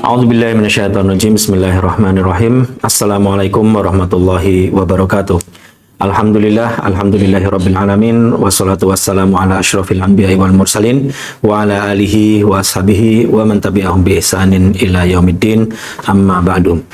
A'udzubillahi minasyaitonirrajim. Bismillahirrahmanirrahim. Assalamualaikum warahmatullahi wabarakatuh. Alhamdulillahirabbil alamin, wassalatu wassalamu ala asyrofil anbiya'i wal mursalin wa ala alihi wa ashabihi wa man tabi'ahum bi ihsanin ila yaumiddin. Amma ba'du.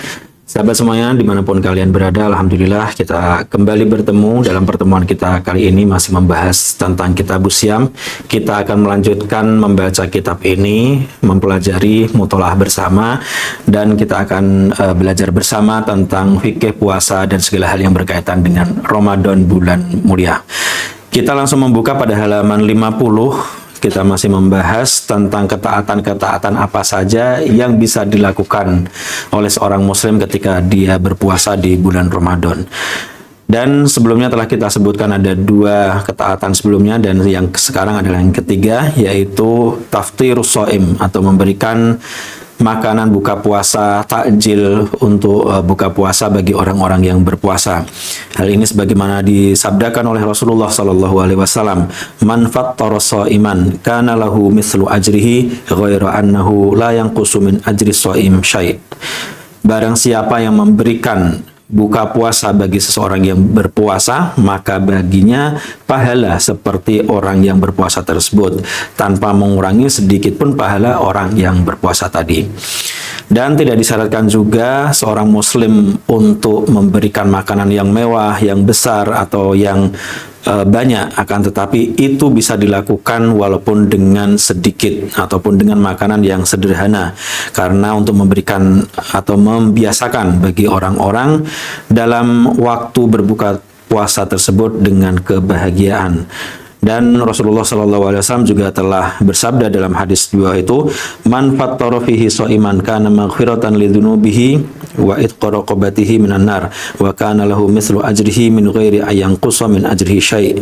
Sahabat semuanya, dimanapun kalian berada, alhamdulillah kita kembali bertemu dalam pertemuan kita kali ini masih membahas tentang kitab Syiyam. Kita akan melanjutkan membaca kitab ini, mempelajari mutolaah bersama, dan kita akan belajar bersama tentang fikih puasa dan segala hal yang berkaitan dengan Ramadan, bulan mulia. Kita langsung membuka pada halaman 50. Kita masih membahas tentang ketaatan-ketaatan apa saja yang bisa dilakukan oleh seorang muslim ketika dia berpuasa di bulan Ramadan. Dan sebelumnya telah kita sebutkan ada dua ketaatan sebelumnya, dan yang sekarang adalah yang ketiga, yaitu taftirus shaim atau memberikan makanan buka puasa, takjil untuk buka puasa bagi orang-orang yang berpuasa. Hal ini sebagaimana disabdakan oleh Rasulullah sallallahu alaihi wasallam, "Man fattara shaiman kana lahu mithlu ajrihi ghaira annahu la yanqusu min ajri shaim syai'." Barang siapa yang memberikan buka puasa bagi seseorang yang berpuasa, maka baginya pahala seperti orang yang berpuasa tersebut, tanpa mengurangi sedikit pun pahala orang yang berpuasa tadi. Dan tidak disyaratkan juga seorang muslim untuk memberikan makanan yang mewah, yang besar, atau yang banyak, akan tetapi itu bisa dilakukan walaupun dengan sedikit ataupun dengan makanan yang sederhana, karena untuk memberikan atau membiasakan bagi orang-orang dalam waktu berbuka puasa tersebut dengan kebahagiaan. Dan Rasulullah SAW juga telah bersabda dalam hadis dua itu, "Man fattara fihi shaiman kana maghfiratan lidzunubihi wa itqa raqabatihi minan nar wa kana lahu mithlu ajrihi min ghairi ayanqusa min ajrihi syai'."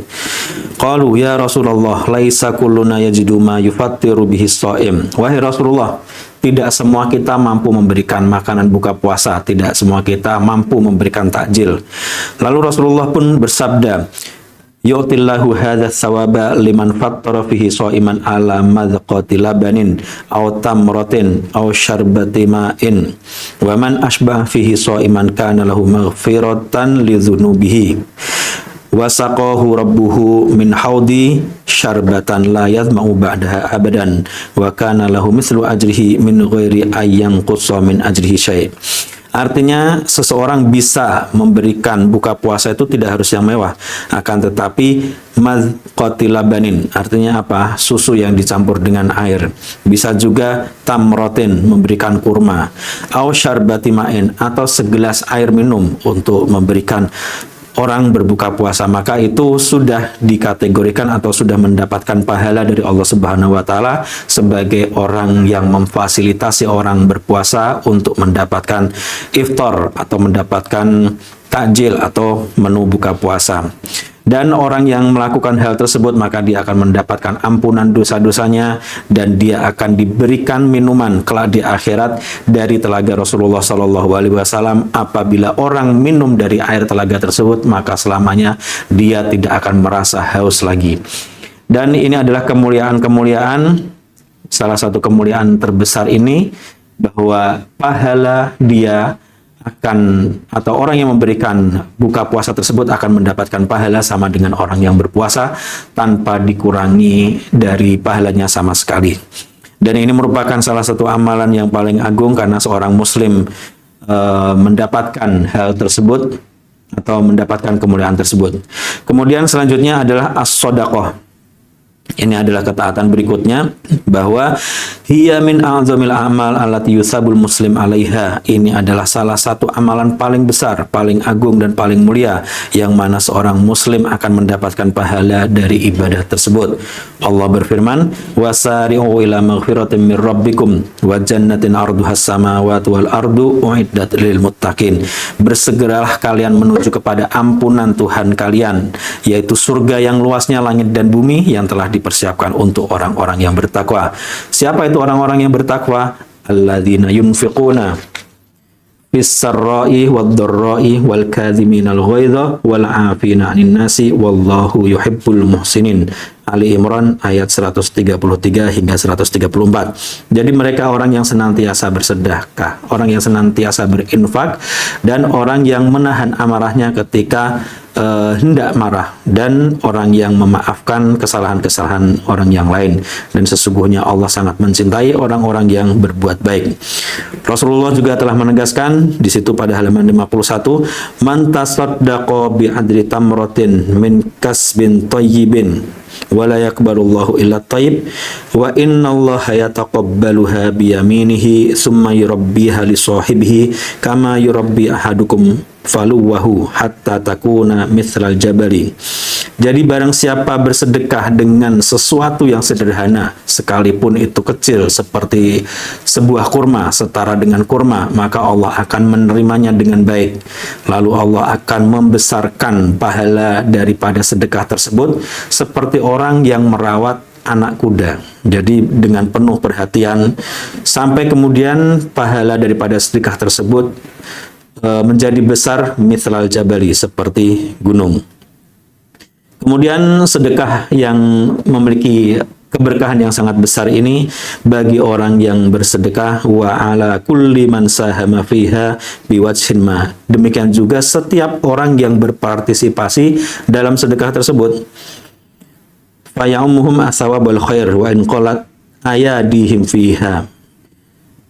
Qalu ya Rasulullah, laisa kulluna yajidu ma yufattiru bihi shaim. Wahai Rasulullah, tidak semua kita mampu memberikan makanan buka puasa, tidak semua kita mampu memberikan takjil. Lalu Rasulullah pun bersabda, "Yu'tillahu hadza tsawaba liman fattara fihi shaiman ala madqati labanin aw tamratin aw syarbati ma'in wa man asbah fihi shaiman kana lahu maghfiratan li dzunubihi wa saqahu rabbuhu min haudi syarbatan la yadma'u ba'daha abadan wa kana lahu mithlu ajrihi min ghairi ayyanqusa min ajrihi syai'." Artinya seseorang bisa memberikan buka puasa itu tidak harus yang mewah, akan tetapi madqati labanin, artinya apa? Susu yang dicampur dengan air. Bisa juga tamrotin, memberikan kurma, au syarbati ma'in, atau segelas air minum untuk memberikan orang berbuka puasa, maka itu sudah dikategorikan atau sudah mendapatkan pahala dari Allah Subhanahu wa taala sebagai orang yang memfasilitasi orang berpuasa untuk mendapatkan iftar atau mendapatkan takjil atau menu buka puasa. Dan orang yang melakukan hal tersebut maka dia akan mendapatkan ampunan dosa-dosanya, dan dia akan diberikan minuman kelak di akhirat dari telaga Rasulullah SAW. Apabila orang minum dari air telaga tersebut, maka selamanya dia tidak akan merasa haus lagi. Dan ini adalah kemuliaan-kemuliaan, salah satu kemuliaan terbesar ini, bahwa pahala dia akan, atau orang yang memberikan buka puasa tersebut akan mendapatkan pahala sama dengan orang yang berpuasa tanpa dikurangi dari pahalanya sama sekali. Dan ini merupakan salah satu amalan yang paling agung, karena seorang muslim mendapatkan hal tersebut atau mendapatkan kemuliaan tersebut. Kemudian selanjutnya adalah as-shadaqah. Ini adalah ketaatan berikutnya, bahwa hiya min a'zamil a'mal allati yusabul muslim 'alaiha. Ini adalah salah satu amalan paling besar, paling agung dan paling mulia, yang mana seorang muslim akan mendapatkan pahala dari ibadah tersebut. Allah berfirman, "Wasari'u ila maghfiratin mir rabbikum wa jannatin 'arduhas samawati wal ardu u'iddat lil muttaqin." Bersegeralah kalian menuju kepada ampunan Tuhan kalian, yaitu surga yang luasnya langit dan bumi, yang telah dipersiapkan untuk orang-orang yang bertakwa. Siapa itu orang-orang yang bertakwa? Alladzina yunfiquna fis-sarra'i wad-dharra'i wal kadhiminal ghaidha wal 'afina 'anil nasi wallahu yuhibbul muhsinin. Ali Imran ayat 133 hingga 134. Jadi mereka orang yang senantiasa bersedekah, orang yang senantiasa berinfak, dan orang yang menahan amarahnya ketika hendak marah, dan orang yang memaafkan kesalahan-kesalahan orang yang lain. Dan sesungguhnya Allah sangat mencintai orang-orang yang berbuat baik. Rasulullah juga telah menegaskan di situ pada halaman 51, "Man tasaddaqa bi adri tamratin min kasbin thayyibin wa la yaqbalullahu illa thayyib wa innallaha yataqabbaluha bi yaminihi tsumma yurabbiha li sahibihi kama yurabbi ahadukum faluwahu hatta takuna mithlal jabali." Jadi barang siapa bersedekah dengan sesuatu yang sederhana, sekalipun itu kecil seperti sebuah kurma, setara dengan kurma, maka Allah akan menerimanya dengan baik. Lalu Allah akan membesarkan pahala daripada sedekah tersebut seperti orang yang merawat anak kuda. Jadi dengan penuh perhatian, sampai kemudian pahala daripada sedekah tersebut menjadi besar mithlal jabali, seperti gunung. Kemudian sedekah yang memiliki keberkahan yang sangat besar ini bagi orang yang bersedekah, wa ala kulli man sahama fiha biwajhin ma. Demikian juga setiap orang yang berpartisipasi dalam sedekah tersebut. Fa ya'umuhum asawabul khair wa in qalat ayadihim fiha.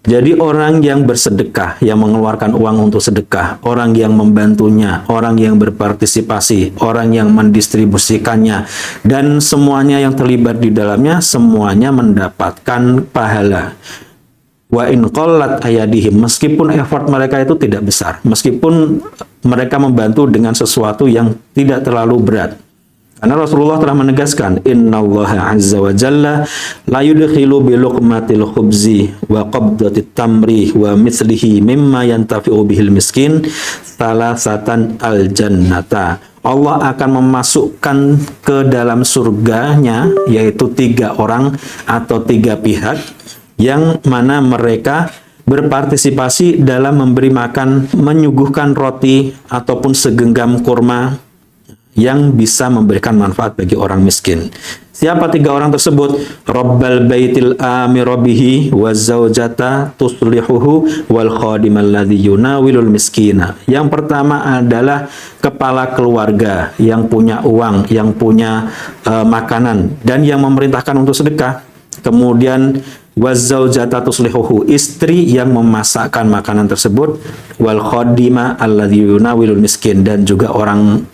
Jadi orang yang bersedekah, yang mengeluarkan uang untuk sedekah, orang yang membantunya, orang yang berpartisipasi, orang yang mendistribusikannya, dan semuanya yang terlibat di dalamnya, semuanya mendapatkan pahala. Wa in qallat ayadihim, meskipun effort mereka itu tidak besar, meskipun mereka membantu dengan sesuatu yang tidak terlalu berat. Karena Rasulullah telah menegaskan, innallaha azza wa jalla la yudkhilu bi luqmatil khubzi wa qabdatit tamri wa mithlihi mimma yantafi'u bihil miskin salasatan al jannata. Allah akan memasukkan ke dalam surganya, yaitu 3 orang atau 3 pihak, yang mana mereka berpartisipasi dalam memberi makan, menyuguhkan roti ataupun segenggam kurma yang bisa memberikan manfaat bagi orang miskin. Siapa 3 orang tersebut? Rabbal baitil amirabihi wa zaujata tuslihuhu wal khadimal ladzi yunawilul miskina. Yang pertama adalah kepala keluarga yang punya uang, yang punya makanan, dan yang memerintahkan untuk sedekah. Kemudian wazaujata tuslihuhu, istri yang memasakkan makanan tersebut, wal khadima alladzi yunawilul miskin, dan juga orang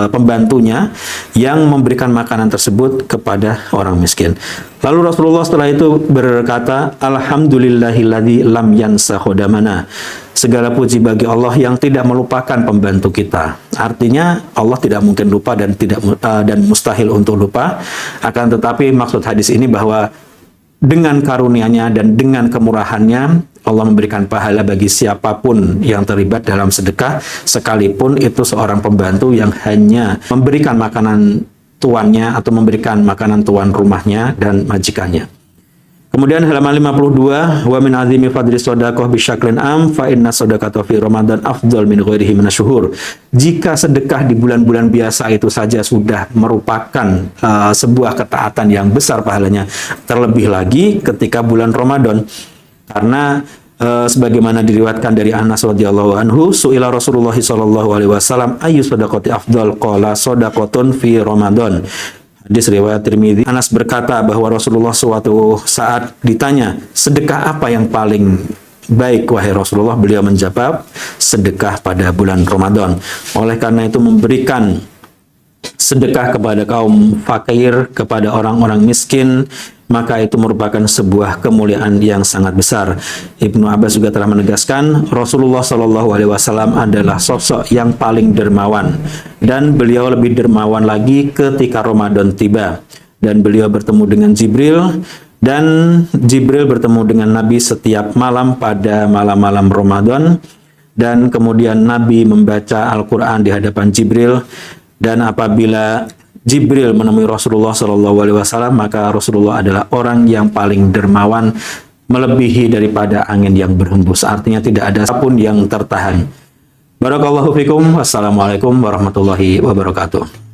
pembantunya yang memberikan makanan tersebut kepada orang miskin. Lalu Rasulullah setelah itu berkata, alhamdulillahilladzi lam yansa khodamana. Segala puji bagi Allah yang tidak melupakan pembantu kita. Artinya Allah tidak mungkin lupa dan mustahil untuk lupa. Akan tetapi maksud hadis ini bahwa dengan karunia-Nya dan dengan kemurahannya, Allah memberikan pahala bagi siapapun yang terlibat dalam sedekah, sekalipun itu seorang pembantu yang hanya memberikan makanan tuannya atau memberikan makanan tuan rumahnya dan majikannya. Kemudian halaman 52, wa min azimi fadli shadaqah bi syaklin am fa inna shadaqata fi Ramadan afdal min ghairihi minasyuhur. Jika sedekah di bulan-bulan biasa itu saja sudah merupakan sebuah ketaatan yang besar pahalanya, terlebih lagi ketika bulan Ramadan. Karena sebagaimana diriwayatkan dari Anas radhiyallahu anhu, su'ila Rasulullah sallallahu alaihi wasallam ayyu shadaqati afdal, qala shadaqatun fi Ramadan. Hadis riwayat Tirmidzi. Anas berkata bahwa Rasulullah suatu saat ditanya, sedekah apa yang paling baik wahai Rasulullah? Beliau menjawab, sedekah pada bulan Ramadan. Oleh karena itu memberikan sedekah kepada kaum fakir, kepada orang-orang miskin, maka itu merupakan sebuah kemuliaan yang sangat besar. Ibnu Abbas juga telah menegaskan, Rasulullah Shallallahu Alaihi Wasallam adalah sosok yang paling dermawan, dan beliau lebih dermawan lagi ketika Ramadan tiba, dan beliau bertemu dengan Jibril, dan Jibril bertemu dengan Nabi setiap malam pada malam-malam Ramadan, dan kemudian Nabi membaca Al-Quran di hadapan Jibril, dan apabila Jibril menemui Rasulullah SAW, maka Rasulullah adalah orang yang paling dermawan, melebihi daripada angin yang berhembus. Artinya tidak ada apapun yang tertahan. Barakallahu fikum. Wassalamualaikum warahmatullahi wabarakatuh.